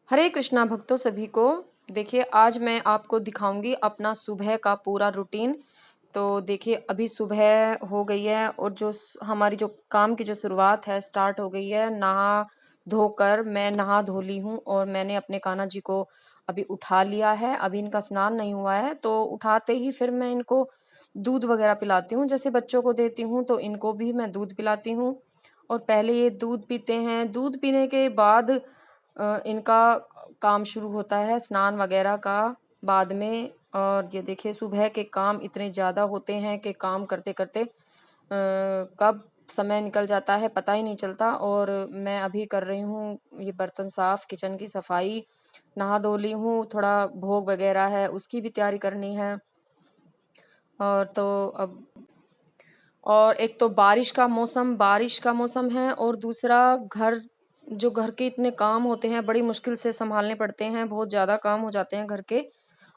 हरे कृष्णा भक्तों सभी को। देखिए आज मैं आपको दिखाऊंगी अपना सुबह का पूरा रूटीन। तो देखिए अभी सुबह हो गई है और हमारी जो काम की जो शुरुआत है स्टार्ट हो गई है। नहा धोकर मैं नहा धो ली हूँ और मैंने अपने कान्हा जी को अभी उठा लिया है। अभी इनका स्नान नहीं हुआ है तो उठाते ही फिर मैं इनको दूध वगैरह पिलाती हूँ। जैसे बच्चों को देती हूँ तो इनको भी मैं दूध पिलाती हूँ। और पहले ये दूध पीते हैं। दूध पीने के बाद इनका काम शुरू होता है स्नान वगैरह का बाद में। और ये देखिए सुबह के काम इतने ज़्यादा होते हैं कि काम करते करते कब समय निकल जाता है पता ही नहीं चलता। और मैं अभी कर रही हूँ ये बर्तन साफ, किचन की सफाई, नहा धो ली हूँ, थोड़ा भोग वगैरह है उसकी भी तैयारी करनी है। और तो अब और एक तो बारिश का मौसम है और दूसरा घर के इतने काम होते हैं, बड़ी मुश्किल से संभालने पड़ते हैं, बहुत ज़्यादा काम हो जाते हैं घर के।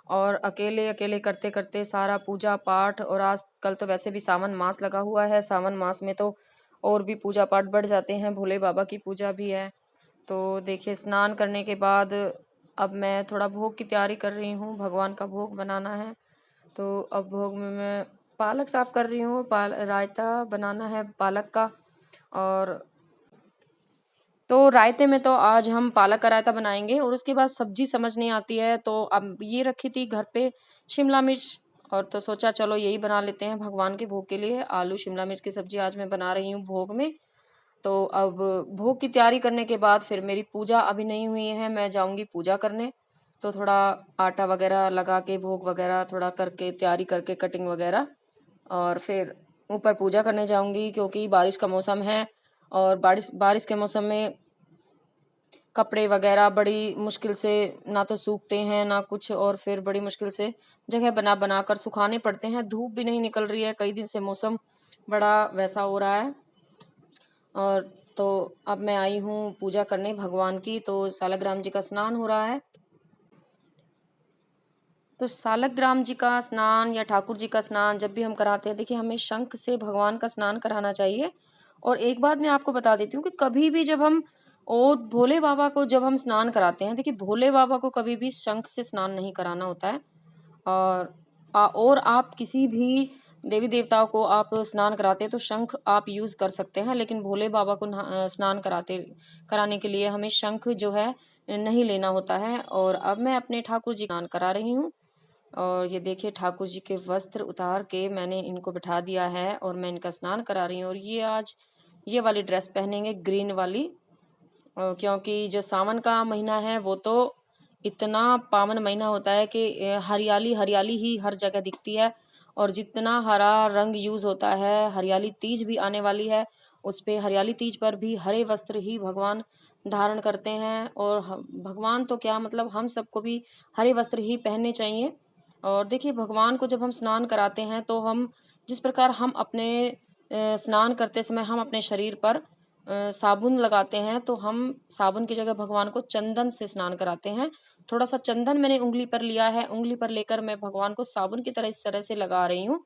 और अकेले अकेले करते करते सारा पूजा पाठ। और आज कल तो वैसे भी सावन मास लगा हुआ है। सावन मास में तो और भी पूजा पाठ बढ़ जाते हैं, भोले बाबा की पूजा भी है। तो देखिए स्नान करने के बाद अब मैं थोड़ा भोग की तैयारी कर रही हूँ, भगवान का भोग बनाना है। तो अब भोग में मैं पालक साफ कर रही हूँ, रायता बनाना है पालक का। और तो रायते में तो आज हम पालक का रायता बनाएंगे और उसके बाद सब्जी समझ नहीं आती है तो अब ये रखी थी घर पे शिमला मिर्च। और तो सोचा चलो यही बना लेते हैं भगवान के भोग के लिए। आलू शिमला मिर्च की सब्जी आज मैं बना रही हूँ भोग में। तो अब भोग की तैयारी करने के बाद फिर मेरी पूजा अभी नहीं हुई है, मैं जाऊंगी पूजा करने। तो थोड़ा आटा वगैरह लगा के भोग वगैरह थोड़ा करके तैयारी करके कटिंग वगैरह और फिर ऊपर पूजा करने जाऊंगी क्योंकि बारिश का मौसम है। और बारिश बारिश के मौसम में कपड़े वगैरह बड़ी मुश्किल से ना तो सूखते हैं ना कुछ, और फिर बड़ी मुश्किल से जगह बना बना कर सुखाने पड़ते हैं। धूप भी नहीं निकल रही है, कई दिन से मौसम बड़ा वैसा हो रहा है। और तो अब मैं आई हूँ पूजा करने भगवान की। तो सालग्राम जी का स्नान हो रहा है। तो सालग्राम जी का स्नान या ठाकुर जी का स्नान जब भी हम कराते हैं, देखिए हमें शंख से भगवान का स्नान कराना चाहिए। और एक बात मैं आपको बता देती हूँ कि कभी भी जब हम और भोले बाबा को जब हम स्नान कराते हैं, देखिए भोले बाबा को कभी भी शंख से स्नान नहीं कराना होता है। और और आप किसी भी देवी देवताओं को आप स्नान कराते हैं तो शंख आप यूज कर सकते हैं, लेकिन भोले बाबा को स्नान कराने के लिए हमें शंख जो है नहीं लेना होता है। और अब मैं अपने ठाकुर जी का स्नान करा रही हूँ। और ये देखिए ठाकुर जी के वस्त्र उतार के मैंने इनको बिठा दिया है और मैं इनका स्नान करा रही हूँ। और ये आज ये वाली ड्रेस पहनेंगे, ग्रीन वाली। क्योंकि जो सावन का महीना है वो तो इतना पावन महीना होता है कि हरियाली हरियाली ही हर जगह दिखती है। और जितना हरा रंग यूज होता है, हरियाली तीज भी आने वाली है, उस पे हरियाली तीज पर भी हरे वस्त्र ही भगवान धारण करते हैं। और भगवान तो क्या मतलब हम सबको भी हरे वस्त्र ही पहनने चाहिए। और देखिए भगवान को जब हम स्नान कराते हैं तो हम जिस प्रकार हम अपने स्नान करते समय हम अपने शरीर पर साबुन लगाते हैं, तो हम साबुन की जगह भगवान को चंदन से स्नान कराते हैं। थोड़ा सा चंदन मैंने उंगली पर लिया है, उंगली पर लेकर मैं भगवान को साबुन की तरह इस तरह से लगा रही हूँ।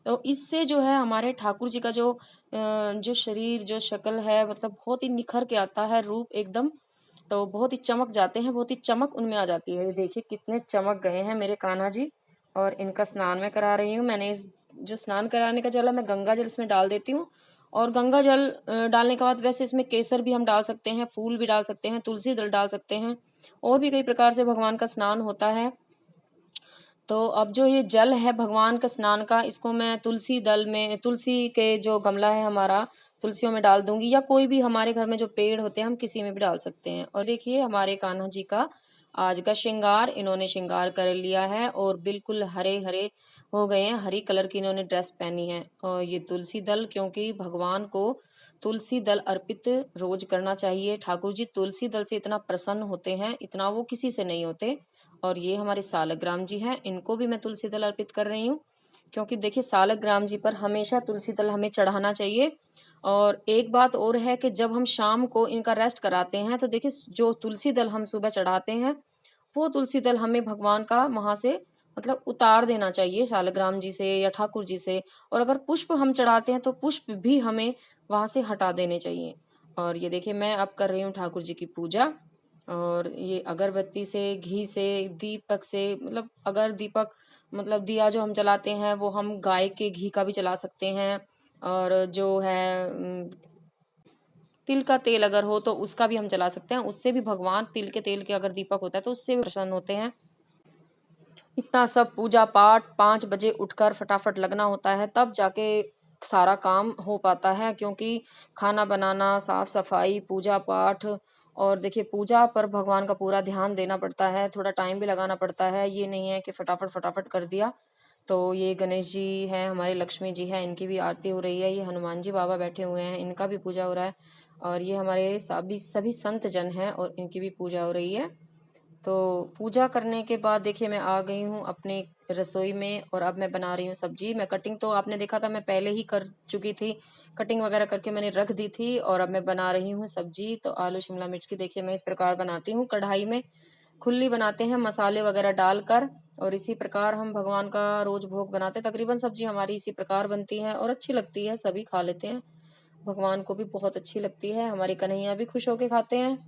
तो इससे जो है हमारे ठाकुर जी का जो शरीर जो शक्ल है मतलब बहुत ही निखर के आता है रूप एकदम। तो बहुत ही चमक जाते हैं, बहुत ही चमक उनमें आ जाती है। ये देखिए कितने चमक गए हैं मेरे कान्हा जी। और इनका स्नान मैं करा रही हूँ। मैंने इस जो स्नान कराने का जल है मैं गंगा जल इसमें डाल देती हूँ। और गंगा जल डालने के बाद वैसे इसमें केसर भी हम डाल सकते हैं, फूल भी डाल सकते हैं, तुलसी दल डाल सकते हैं, और भी कई प्रकार से भगवान का स्नान होता है। तो अब जो ये जल है भगवान का स्नान का, इसको मैं तुलसी के जो गमला है हमारा, तुलसियों में डाल दूंगी, या कोई भी हमारे घर में जो पेड़ होते हैं हम किसी में भी डाल सकते हैं। और देखिए हमारे कान्हा जी का आज का श्रृंगार, इन्होंने श्रृंगार कर लिया है और बिल्कुल हरे हरे हो गए हैं। हरी कलर की इन्होंने ड्रेस पहनी है। और ये तुलसी दल, क्योंकि भगवान को तुलसी दल अर्पित रोज करना चाहिए। ठाकुर जी तुलसी दल से इतना प्रसन्न होते हैं, इतना वो किसी से नहीं होते। और ये हमारे सालग्राम जी हैं, इनको भी मैं तुलसी दल अर्पित कर रही हूँ। क्योंकि देखिए सालग्राम जी पर हमेशा तुलसी दल हमें चढ़ाना चाहिए। और एक बात और है कि जब हम शाम को इनका रेस्ट कराते हैं तो देखिए जो तुलसी दल हम सुबह चढ़ाते हैं वो तुलसी दल हमें भगवान का वहां से मतलब उतार देना चाहिए, सालग्राम जी से या ठाकुर जी से। और अगर पुष्प हम चढ़ाते हैं तो पुष्प भी हमें वहां से हटा देने चाहिए। और ये देखिए मैं अब कर रही हूँ ठाकुर जी की पूजा। और ये अगरबत्ती से, घी से, दीपक से, मतलब अगर दीपक मतलब दिया जो हम जलाते हैं वो हम गाय के घी का भी जला सकते हैं। और जो है तिल का तेल अगर हो तो उसका भी हम जला सकते हैं, उससे भी भगवान, तिल के तेल के अगर दीपक होता है तो उससे भी प्रसन्न होते हैं। इतना सब पूजा पाठ 5 बजे उठकर फटाफट लगना होता है, तब जाके सारा काम हो पाता है। क्योंकि खाना बनाना, साफ सफाई, पूजा पाठ, और देखिए पूजा पर भगवान का पूरा ध्यान देना पड़ता है, थोड़ा टाइम भी लगाना पड़ता है। ये नहीं है कि फटाफट फटाफट कर दिया। तो ये गणेश जी हैं, हमारे लक्ष्मी जी हैं, इनकी भी आरती हो रही है। ये हनुमान जी बाबा बैठे हुए हैं, इनका भी पूजा हो रहा है। और ये हमारे सभी सभी संत जन हैं और इनकी भी पूजा हो रही है। तो पूजा करने के बाद देखिए मैं आ गई हूँ अपनी रसोई में, और अब मैं बना रही हूँ सब्जी। मैं कटिंग तो आपने देखा था मैं पहले ही कर चुकी थी, कटिंग वगैरह करके मैंने रख दी थी। और अब मैं बना रही हूँ सब्जी। तो आलू शिमला मिर्च की देखिए मैं इस प्रकार बनाती हूँ, कढ़ाई में खुली बनाते हैं मसाले वगैरह डालकर, और इसी प्रकार हम भगवान का रोज भोग बनाते हैं। तकरीबन सब्जी हमारी इसी प्रकार बनती है और अच्छी लगती है, सभी खा लेते हैं, भगवान को भी बहुत अच्छी लगती है, हमारी कन्हैया भी खुश होके खाते हैं।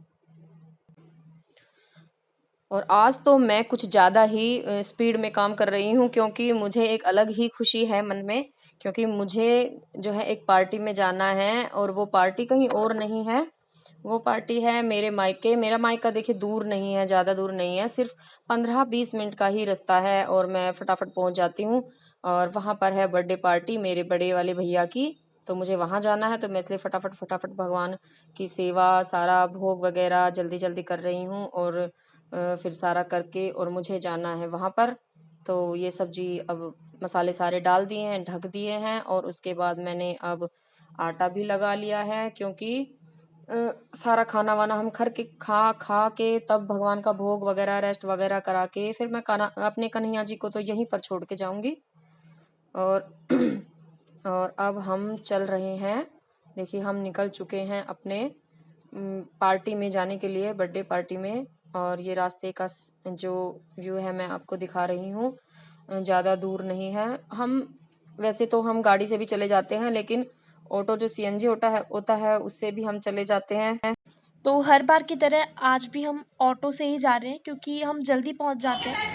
और आज तो मैं कुछ ज़्यादा ही स्पीड में काम कर रही हूँ, क्योंकि मुझे एक अलग ही खुशी है मन में। क्योंकि मुझे जो है एक पार्टी में जाना है, और वो पार्टी कहीं और नहीं है, वो पार्टी है मेरे मायके। मेरा मायका देखिए दूर नहीं है, ज़्यादा दूर नहीं है, सिर्फ 15-20 मिनट का ही रास्ता है, और मैं फटाफट पहुँच जाती हूँ। और वहाँ पर है बर्थडे पार्टी मेरे बड़े वाले भैया की, तो मुझे वहाँ जाना है। तो मैं इसलिए फटाफट फटाफट भगवान की सेवा, सारा भोग वगैरह जल्दी जल्दी कर रही हूँ, और फिर सारा करके और मुझे जाना है वहाँ पर। तो ये सब्जी अब मसाले सारे डाल दिए हैं, ढक दिए हैं, और उसके बाद मैंने अब आटा भी लगा लिया है। क्योंकि सारा खाना वाना हम खा खा के तब भगवान का भोग वगैरह रेस्ट वगैरह करा के फिर मैं अपने कन्हैया जी को तो यहीं पर छोड़ के जाऊंगी। और और अब हम चल रहे हैं, देखिए हम निकल चुके हैं अपने पार्टी में जाने के लिए, बर्थडे पार्टी में। और ये रास्ते का जो व्यू है मैं आपको दिखा रही हूँ, ज़्यादा दूर नहीं है। हम वैसे तो हम गाड़ी से भी चले जाते हैं, लेकिन ऑटो जो सीएनजी होता है उससे भी हम चले जाते हैं। तो हर बार की तरह आज भी हम ऑटो से ही जा रहे हैं, क्योंकि हम जल्दी पहुंच जाते हैं।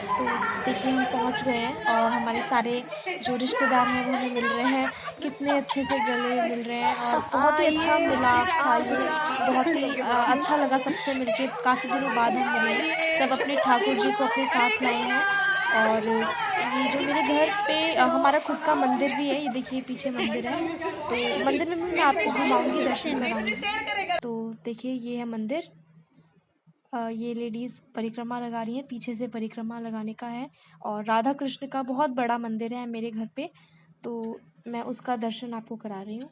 तो देखिए हम पहुंच गए हैं, और हमारे सारे जो रिश्तेदार हैं वो हमें मिल रहे हैं, कितने अच्छे से गले मिल रहे हैं, और बहुत ही अच्छा मिलाप था ये, बहुत ही अच्छा लगा सबसे मिलके। काफ़ी दिनों बाद हम मिले, सब अपने ठाकुर जी को अपने साथ लाए हैं। और ये जो मेरे घर पे हमारा खुद का मंदिर भी है, ये देखिए पीछे मंदिर है, तो मंदिर में भी मैं आपको घुमाऊंगी, दर्शन कराऊंगी। तो देखिए ये है मंदिर, ये लेडीज़ परिक्रमा लगा रही हैं, पीछे से परिक्रमा लगाने का है। और राधा कृष्ण का बहुत बड़ा मंदिर है मेरे घर पे, तो मैं उसका दर्शन आपको करा रही हूँ।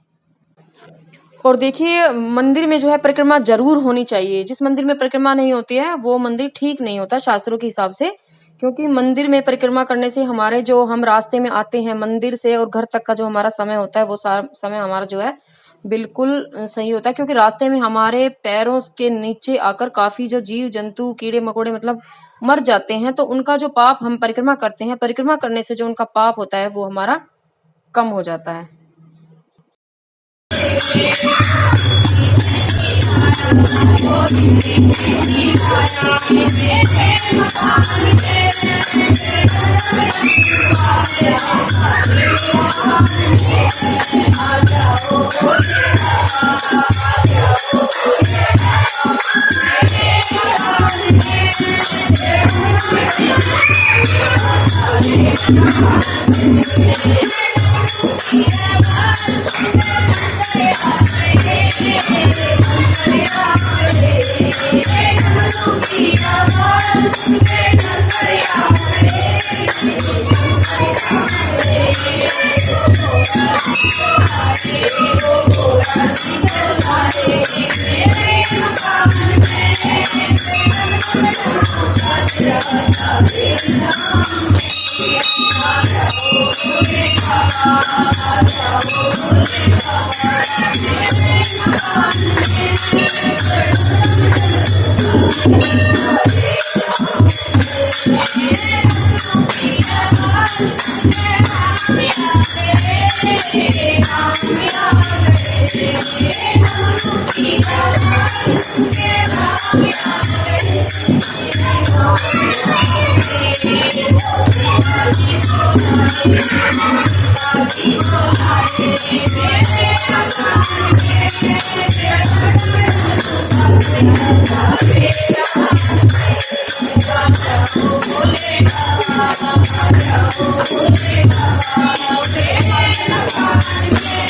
और देखिए मंदिर में जो है परिक्रमा जरूर होनी चाहिए। जिस मंदिर में परिक्रमा नहीं होती है वो मंदिर ठीक नहीं होता शास्त्रों के हिसाब से। क्योंकि मंदिर में परिक्रमा करने से हमारे जो हम रास्ते में आते हैं मंदिर से और घर तक का जो हमारा समय होता है वो सारा समय हमारा जो है बिल्कुल सही होता है। क्योंकि रास्ते में हमारे पैरों के नीचे आकर काफी जो जीव जंतु कीड़े मकोड़े मतलब मर जाते हैं, तो उनका जो पाप हम परिक्रमा करते हैं, परिक्रमा करने से जो उनका पाप होता है वो हमारा कम हो जाता है।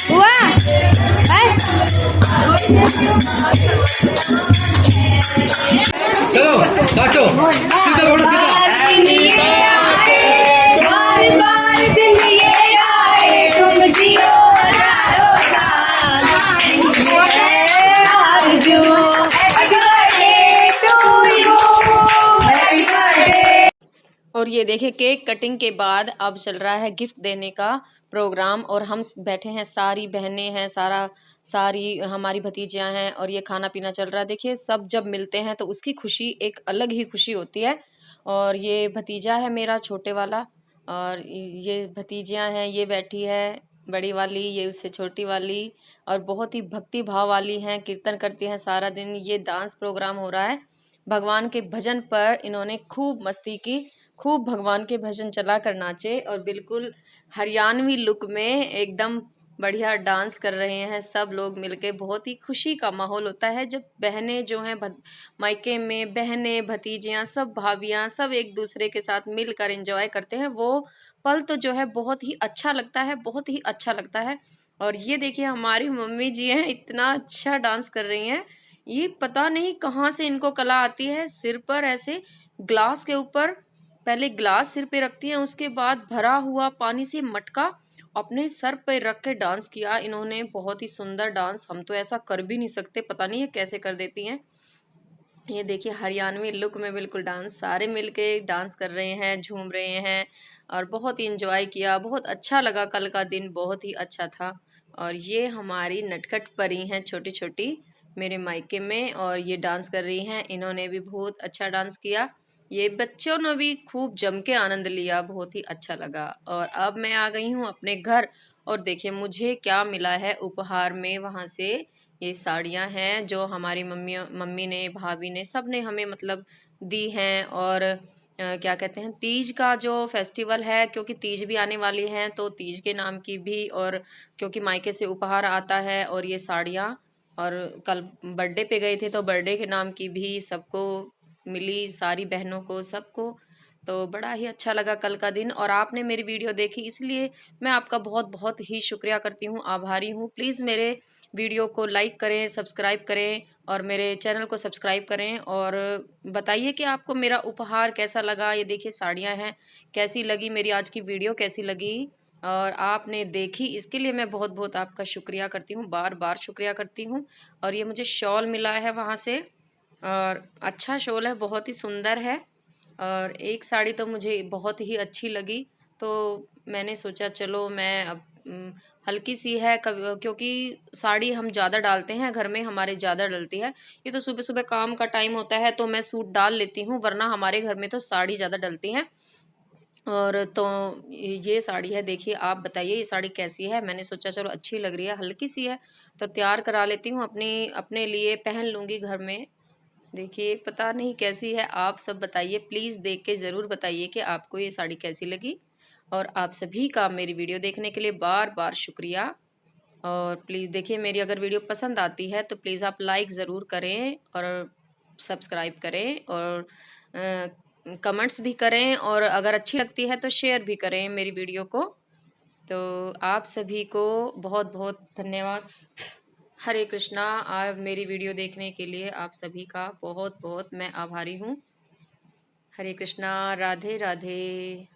हुआ बस। चलो नाचो सीधा बोलो सीधा और ये देखिए केक कटिंग के बाद अब चल रहा है गिफ्ट देने का प्रोग्राम और हम बैठे हैं, सारी बहनें हैं, सारी हमारी भतीजियां हैं और ये खाना पीना चल रहा है। देखिए सब जब मिलते हैं तो उसकी खुशी एक अलग ही खुशी होती है। और ये भतीजा है मेरा छोटे वाला और ये भतीजियां हैं, ये बैठी है बड़ी वाली, ये उससे छोटी वाली और बहुत ही भक्ति भाव वाली हैं, कीर्तन करती हैं सारा दिन। ये डांस प्रोग्राम हो रहा है, भगवान के भजन पर इन्होंने खूब मस्ती की, खूब भगवान के भजन चला कर नाचे और बिल्कुल हरियाणवी लुक में एकदम बढ़िया डांस कर रहे हैं सब लोग मिलके। बहुत ही खुशी का माहौल होता है जब बहनें जो हैं मायके में, बहनें भतीजियां सब भाभियां सब एक दूसरे के साथ मिलकर एंजॉय करते हैं। वो पल तो जो है बहुत ही अच्छा लगता है, बहुत ही अच्छा लगता है। और ये देखिए हमारी मम्मी जी हैं, इतना अच्छा डांस कर रही हैं। ये पता नहीं कहाँ से इनको कला आती है। सिर पर ऐसे ग्लास के ऊपर पहले ग्लास सिर पे रखती हैं, उसके बाद भरा हुआ पानी से मटका अपने सर पे रख के डांस किया इन्होंने। बहुत ही सुंदर डांस, हम तो ऐसा कर भी नहीं सकते, पता नहीं ये कैसे कर देती हैं। ये देखिए हरियाणवी लुक में बिल्कुल डांस, सारे मिलके डांस कर रहे हैं, झूम रहे हैं और बहुत ही इंजॉय किया। बहुत अच्छा लगा, कल का दिन बहुत ही अच्छा था। और ये हमारी नटखट परी हैं छोटी छोटी मेरे मायके में और ये डांस कर रही हैं, इन्होंने भी बहुत अच्छा डांस किया। ये बच्चों ने भी खूब जम के आनंद लिया, बहुत ही अच्छा लगा। और अब मैं आ गई हूँ अपने घर और देखिए मुझे क्या मिला है उपहार में वहाँ से। ये साड़ियाँ हैं जो हमारी मम्मी ने, भाभी ने, सब ने हमें मतलब दी हैं। और क्या कहते हैं, तीज का जो फेस्टिवल है, क्योंकि तीज भी आने वाली है तो तीज के नाम की भी, और क्योंकि मायके से उपहार आता है और ये साड़ियाँ, और कल बर्थडे पे गए थे तो बर्थडे के नाम की भी सबको मिली, सारी बहनों को, सबको। तो बड़ा ही अच्छा लगा कल का दिन। और आपने मेरी वीडियो देखी इसलिए मैं आपका बहुत बहुत ही शुक्रिया करती हूँ, आभारी हूँ। प्लीज़ मेरे वीडियो को लाइक करें, सब्सक्राइब करें और मेरे चैनल को सब्सक्राइब करें और बताइए कि आपको मेरा उपहार कैसा लगा। ये देखिए साड़ियाँ हैं, कैसी लगी मेरी आज की वीडियो, कैसी लगी और आपने देखी, इसके लिए मैं बहुत बहुत आपका शुक्रिया करती हूँ, बार बार शुक्रिया करती हूँ। और ये मुझे शॉल मिला है वहाँ से और अच्छा शॉल है, बहुत ही सुंदर है। और एक साड़ी तो मुझे बहुत ही अच्छी लगी तो मैंने सोचा चलो मैं अब हल्की सी है क्योंकि साड़ी हम ज़्यादा डालते हैं घर में, हमारे ज़्यादा डलती है। ये तो सुबह सुबह काम का टाइम होता है तो मैं सूट डाल लेती हूँ, वरना हमारे घर में तो साड़ी ज़्यादा डलती है। और तो ये साड़ी है, देखिए आप बताइए ये साड़ी कैसी है। मैंने सोचा चलो अच्छी लग रही है, हल्की सी है तो तैयार करा लेती हूँ, अपने लिए पहन लूँगी घर में। देखिए पता नहीं कैसी है, आप सब बताइए, प्लीज़ देख के ज़रूर बताइए कि आपको ये साड़ी कैसी लगी। और आप सभी का मेरी वीडियो देखने के लिए बार बार शुक्रिया। और प्लीज़ देखिए मेरी अगर वीडियो पसंद आती है तो प्लीज़ आप लाइक ज़रूर करें और सब्सक्राइब करें और कमेंट्स भी करें, और अगर अच्छी लगती है तो शेयर भी करें मेरी वीडियो को। तो आप सभी को बहुत बहुत धन्यवाद। हरे कृष्णा। आप मेरी वीडियो देखने के लिए आप सभी का बहुत बहुत मैं आभारी हूँ। हरे कृष्णा, राधे राधे।